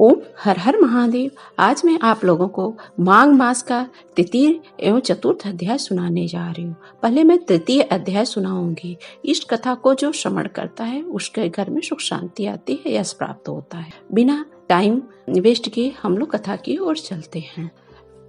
ओम हर हर महादेव। आज मैं आप लोगों को माघ मास का तृतीय एवं चतुर्थ अध्याय सुनाने जा रही हूँ। पहले मैं तृतीय अध्याय सुनाऊंगी। इस कथा को जो श्रवण करता है उसके घर में सुख शांति आती है, यश प्राप्त होता है। बिना टाइम वेस्ट किए हम लोग कथा की ओर चलते हैं।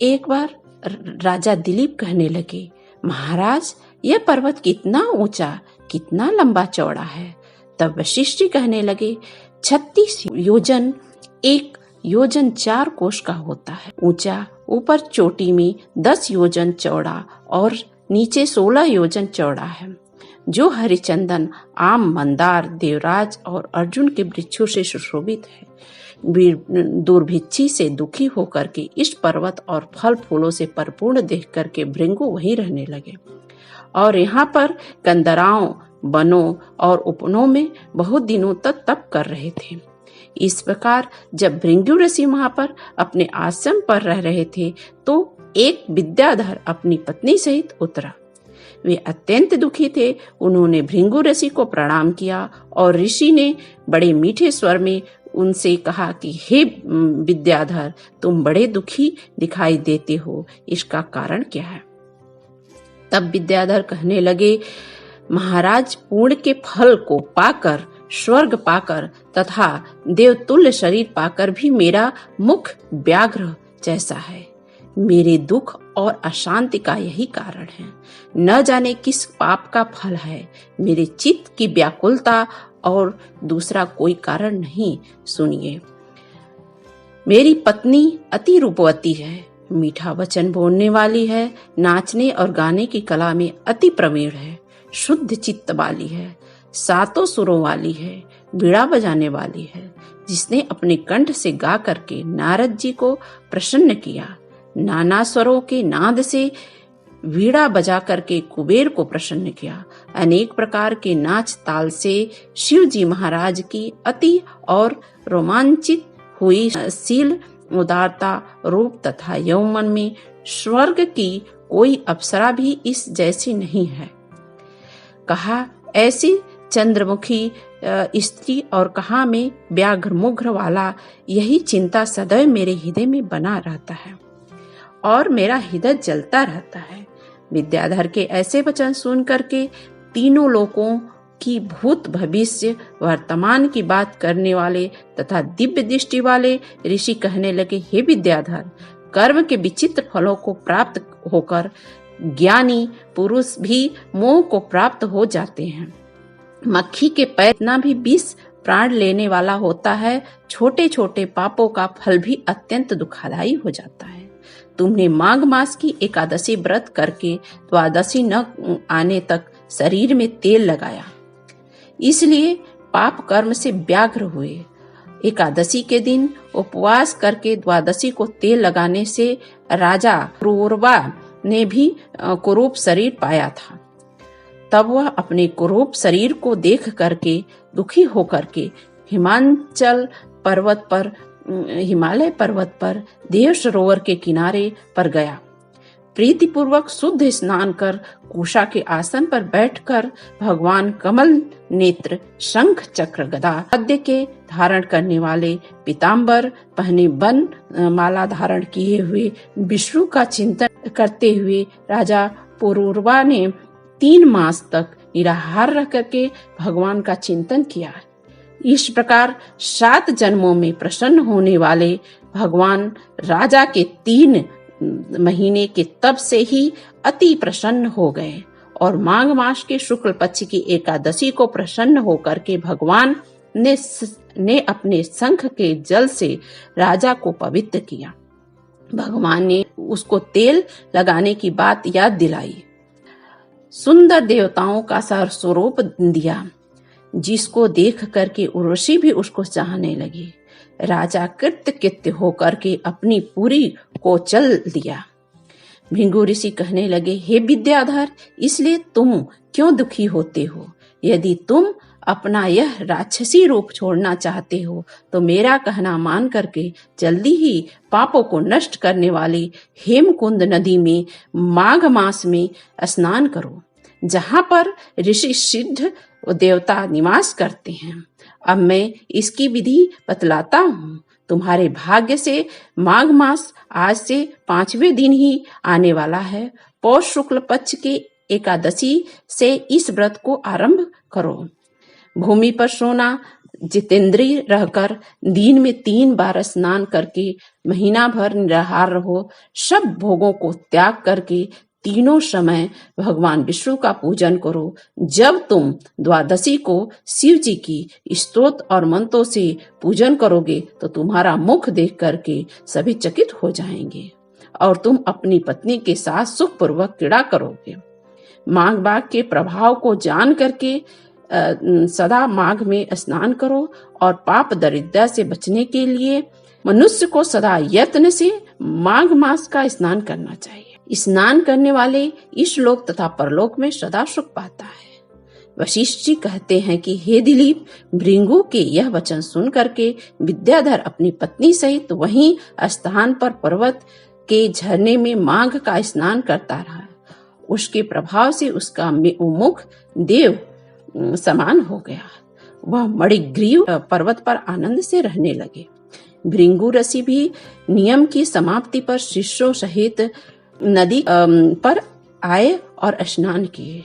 एक बार राजा दिलीप कहने लगे, महाराज यह पर्वत कितना ऊंचा, कितना लंबा चौड़ा है। तब वशिष्ठ जी कहने लगे, 36 योजन, 1 योजन 4 कोश का होता है ऊंचा, ऊपर चोटी में 10 योजन चौड़ा और नीचे 16 योजन चौड़ा है, जो हरिचंदन, आम, मंदार, देवराज और अर्जुन के वृक्षों से सुशोभित है। दुर्भिक्षी से दुखी होकर के इस पर्वत और फल फूलों से परिपूर्ण देख करके भृंगु वहीं रहने लगे और यहाँ पर कंदराओं, वनों और उपवनों में बहुत दिनों तक तप कर रहे थे। इस प्रकार जब भृंगु ऋषि वहां पर अपने आश्रम पर रह रहे थे तो एक विद्याधर अपनी पत्नी सहित उतरा। वे अत्यंत दुखी थे। उन्होंने भृंगु ऋषि को प्रणाम किया और ऋषि ने बड़े मीठे स्वर में उनसे कहा कि हे विद्याधर, तुम बड़े दुखी दिखाई देते हो, इसका कारण क्या है। तब विद्याधर कहने लगे, महाराज, पुण्य के फल को पाकर, स्वर्ग पाकर तथा देवतुल्य शरीर पाकर भी मेरा मुख व्याघ्र जैसा है। मेरे दुख और अशांति का यही कारण है। न जाने किस पाप का फल है। मेरे चित्त की व्याकुलता और दूसरा कोई कारण नहीं। सुनिए, मेरी पत्नी अति रूपवती है, मीठा वचन बोलने वाली है, नाचने और गाने की कला में अति प्रवीण है, शुद्ध चित्त वाली है, 7 सुरों वाली है, बीड़ा बजाने वाली है, जिसने अपने कंठ से गा करके नारद जी को प्रसन्न किया। नाना स्वरों के नाद से वीणा बजा करके कुबेर को प्रसन्न किया। अनेक प्रकार के नाच ताल से शिव जी महाराज की अति और रोमांचित हुई शील, उदारता, रूप तथा यौवन में स्वर्ग की कोई अप्सरा भी इस जैसी नहीं है। कहा ऐसी चंद्रमुखी स्त्री और कहा में व्याघ्र वाला, यही चिंता सदैव मेरे हृदय में बना रहता है और मेरा हृदय जलता रहता है। विद्याधर के ऐसे वचन सुन करके तीनों लोकों की भूत, भविष्य, वर्तमान की बात करने वाले तथा दिव्य दृष्टि वाले ऋषि कहने लगे, हे विद्याधर, कर्म के विचित्र फलों को प्राप्त होकर ज्ञानी पुरुष भी मोह को प्राप्त हो जाते हैं। मक्खी के पैर इतना भी विष प्राण लेने वाला होता है। छोटे छोटे पापों का फल भी अत्यंत दुखदायी हो जाता है। तुमने माघ मास की एकादशी व्रत करके द्वादशी न आने तक शरीर में तेल लगाया, इसलिए पाप कर्म से व्याघ्र हुए। एकादशी के दिन उपवास करके द्वादशी को तेल लगाने से राजा क्रूरवा ने भी कुरूप शरीर पाया था। तब वह अपने कुरूप शरीर को देख करके दुखी होकर के हिमालय पर्वत पर देव सरोवर के किनारे पर गया। प्रीतिपूर्वक शुद्ध स्नान कर कुशा के आसन पर बैठकर भगवान कमल नेत्र, शंख, चक्र, गदा, पद्य के धारण करने वाले, पीताम्बर पहने, वन माला धारण किए हुए विष्णु का चिंतन करते हुए राजा पुरूरवा ने 3 मास तक निराहार रह करके भगवान का चिंतन किया। इस प्रकार 7 जन्मों में प्रसन्न होने वाले भगवान राजा के 3 महीने के तप से ही अति प्रसन्न हो गए और माघ मास के शुक्ल पक्ष की एकादशी को प्रसन्न होकर के भगवान ने अपने शंख के जल से राजा को पवित्र किया। भगवान ने उसको तेल लगाने की बात याद दिलाई। सुंदर देवताओं का स्वरूप दिया, जिसको देख करके उर्वशी भी उसको चाहने लगी। राजा कृतकृत्य होकर के अपनी पुरी को चल दिया। भृंगु ऋषि कहने लगे, हे विद्याधर, इसलिए तुम क्यों दुखी होते हो? यदि तुम अपना यह राक्षसी रूप छोड़ना चाहते हो तो मेरा कहना मान करके जल्दी ही पापों को नष्ट करने वाली हेमकुंड नदी में माघ मास में स्नान करो, जहाँ पर ऋषि सिद्ध देवता निवास करते हैं। अब मैं इसकी विधि बतलाता हूँ, तुम्हारे भाग्य से माघ मास आज से 5वें दिन ही आने वाला है। पौष शुक्ल पक्ष के एकादशी से इस व्रत को आरंभ करो। भूमि पर सोना, जितेंद्रिय रहकर दिन में 3 बार स्नान करके महीना भर निराहार रहो। सब भोगों को त्याग करके तीनों समय भगवान विष्णु का पूजन करो। जब तुम द्वादशी को शिव जी की स्तोत्र और मंत्रों से पूजन करोगे तो तुम्हारा मुख देख करके सभी चकित हो जाएंगे और तुम अपनी पत्नी के साथ सुखपूर्वक क्रीड़ा करोगे। माघ मास के प्रभाव को जान करके सदा माघ में स्नान करो और पाप दरिद्रता से बचने के लिए मनुष्य को सदा यत्न से माघ मास का स्नान करना चाहिए। स्नान करने वाले इस लोक तथा परलोक में सदा सुख पाता है। वशिष्ठ जी कहते हैं कि हे दिलीप, भृंगु के यह वचन सुन करके विद्याधर अपनी पत्नी सहित वहीं स्थान पर पर्वत के झरने में माघ का स्नान करता रहा। उसके प्रभाव से उसका मुख देव समान हो गया। वह मणिग्रीव पर्वत पर आनंद से रहने लगे। भृंगु ऋषि भी नियम की समाप्ति पर शिष्यों सहित नदी पर आए और स्नान किए।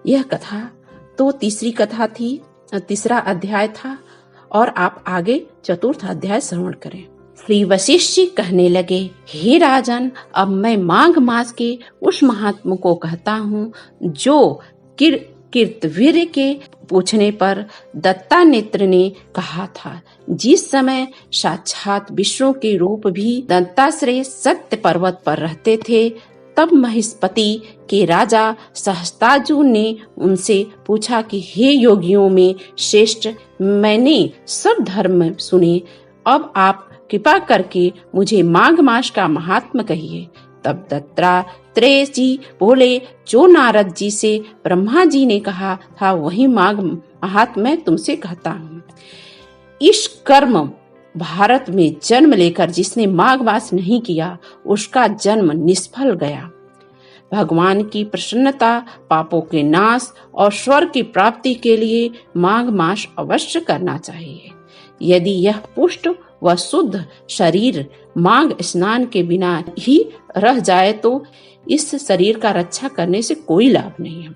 यह कथा तो तीसरी कथा थी, तीसरा अध्याय था और आप आगे चतुर्थ अध्याय श्रवण करें। श्री वशिष्ठ जी कहने लगे, हे राजन, अब मैं माघ मास के उस महात्मा को कहता हूँ जो कीर्तवीर्य के पूछने पर दत्ता नेत्र ने कहा था। जिस समय साक्षात विष्णु के रूप भी दत्ताश्रय सत्य पर्वत पर रहते थे, तब महेशपति के राजा सहस्त्रार्जुन ने उनसे पूछा कि हे योगियों में श्रेष्ठ, मैंने सब धर्म सुने, अब आप कृपा करके मुझे माघ मास का महात्म्य कहिए। तब दत्तात्रेय जी बोले, जो नारद जी से ब्रह्मा जी ने कहा था वही माघ महात्म्य मैं तुमसे कहता हूँ। इस कर्म भारत में जन्म लेकर जिसने माघ मास नहीं किया, उसका जन्म निष्फल गया। भगवान की प्रसन्नता, पापों के नाश और स्वर्ग की प्राप्ति के लिए माघ मास अवश्य करना चाहिए। यदि यह पुष्ट व शुद्ध शरीर माघ स्नान के बिना ही रह जाए तो इस शरीर का रक्षा करने से कोई लाभ नहीं है।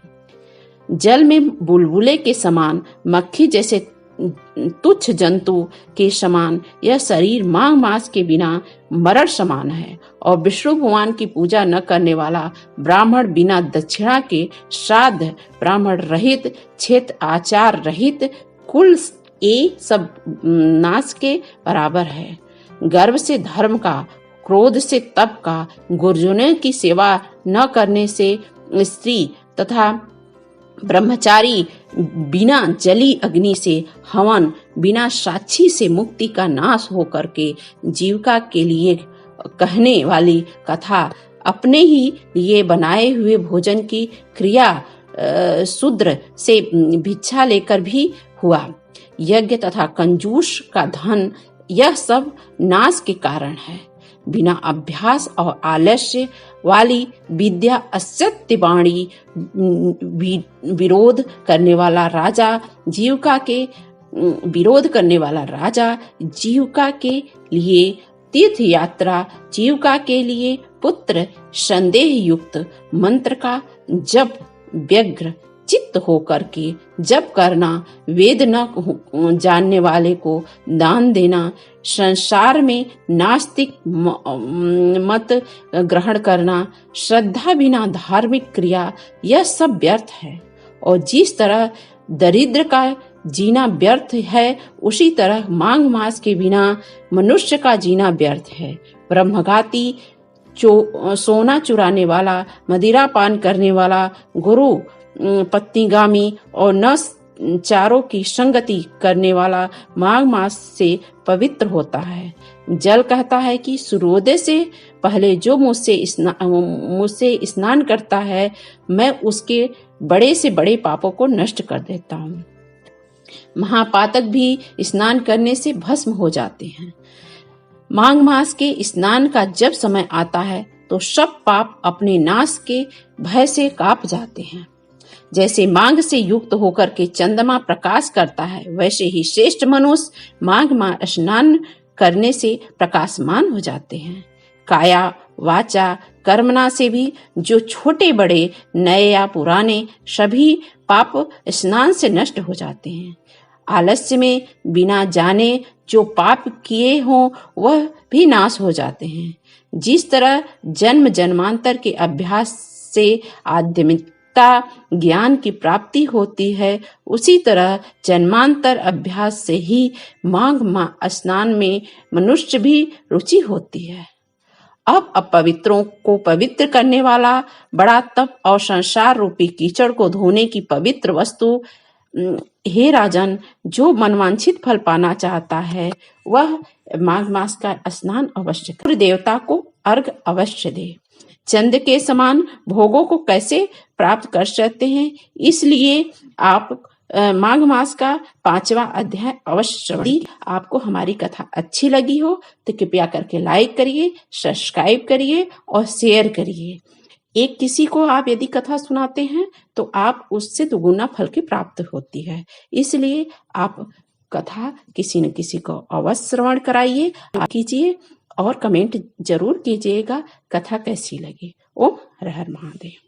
जल में बुलबुले के समान, मक्खी जैसे तुच्छ जंतु के समान यह शरीर माघ मास के बिना मरण समान है। और विष्णु भगवान की पूजा न करने वाला ब्राह्मण बिना दक्षिणा के श्राद्ध, ब्राह्मण रहित, क्षेत्र आचार रहित, कुल ये सब नाश के बराबर है। गर्व से धर्म का, क्रोध से तप का, गुरुजनों की सेवा न करने से स्त्री तथा ब्रह्मचारी, बिना जली अग्नि से हवन, बिना साक्षी से मुक्ति का नाश हो करके जीविका के लिए कहने वाली कथा, अपने ही लिए बनाए हुए भोजन की क्रिया, शूद्र से भिक्षा लेकर भी हुआ, यज्ञ तथा कंजूस का धन, यह सब नाश के कारण है। बिना अभ्यास और आलस्य वाली विद्या, असत्य वाणी, विरोध करने वाला राजा जीविका के लिए तीर्थ यात्रा, जीविका के लिए पुत्र, संदेह युक्त मंत्र का जप, व्यग्र चित्त होकर के जप करना, वेद न जानने वाले को दान देना, संसार में नास्तिक मत ग्रहण करना, श्रद्धा बिना धार्मिक क्रिया, यह सब व्यर्थ है। और जिस तरह दरिद्र का जीना व्यर्थ है, उसी तरह माघ मास के बिना मनुष्य का जीना व्यर्थ है। ब्रह्मघाती, सोना चुराने वाला, मदिरा पान करने वाला, गुरु पत्नीगामी और न चारों की संगति करने वाला माघ मास से पवित्र होता है। जल कहता है कि सूर्योदय से पहले जो मुझसे स्नान करता है, मैं उसके बड़े से बड़े पापों को नष्ट कर देता हूँ। महापातक भी स्नान करने से भस्म हो जाते हैं। माघ मास के स्नान का जब समय आता है तो सब पाप अपने नाश के भय से कांप जाते हैं। जैसे माघ से युक्त होकर के चंद्रमा प्रकाश करता है, वैसे ही श्रेष्ठ मनुष्य माघ मास स्नान करने से प्रकाशमान हो जाते हैं। काया वाचा कर्मणा से भी जो छोटे बड़े नए या पुराने सभी पाप स्नान से नष्ट हो जाते हैं। आलस्य में बिना जाने जो पाप किए हों वह भी नाश हो जाते हैं। जिस तरह जन्म जन्मांतर के अभ्यास से आध्यात्मिकता ज्ञान की प्राप्ति होती है, उसी तरह जन्मांतर अभ्यास से ही माघ स्नान में मनुष्य भी रुचि होती है। अब अपवित्रों को पवित्र करने वाला बड़ा तप और संसार रूपी कीचड़ को धोने की पवित्र वस्तु, हे राजन, जो मनवांछित फल पाना चाहता है वह माघ मास का स्नान अवश्य करे। देवता को अर्घ अवश्य दे। चंद के समान भोगों को कैसे प्राप्त कर सकते हैं, इसलिए आप माघ मास का 5वां अध्याय अवश्य। यदि आपको हमारी कथा अच्छी लगी हो तो कृपया करके लाइक करिए, सब्सक्राइब करिए और शेयर करिए। एक किसी को आप यदि कथा सुनाते हैं तो आप उससे दुगुना फल की प्राप्त होती है। इसलिए आप कथा किसी न किसी को अवश्य श्रवण कराइए, कीजिए और कमेंट जरूर कीजिएगा कथा कैसी लगी। ओम हर हर महादेव।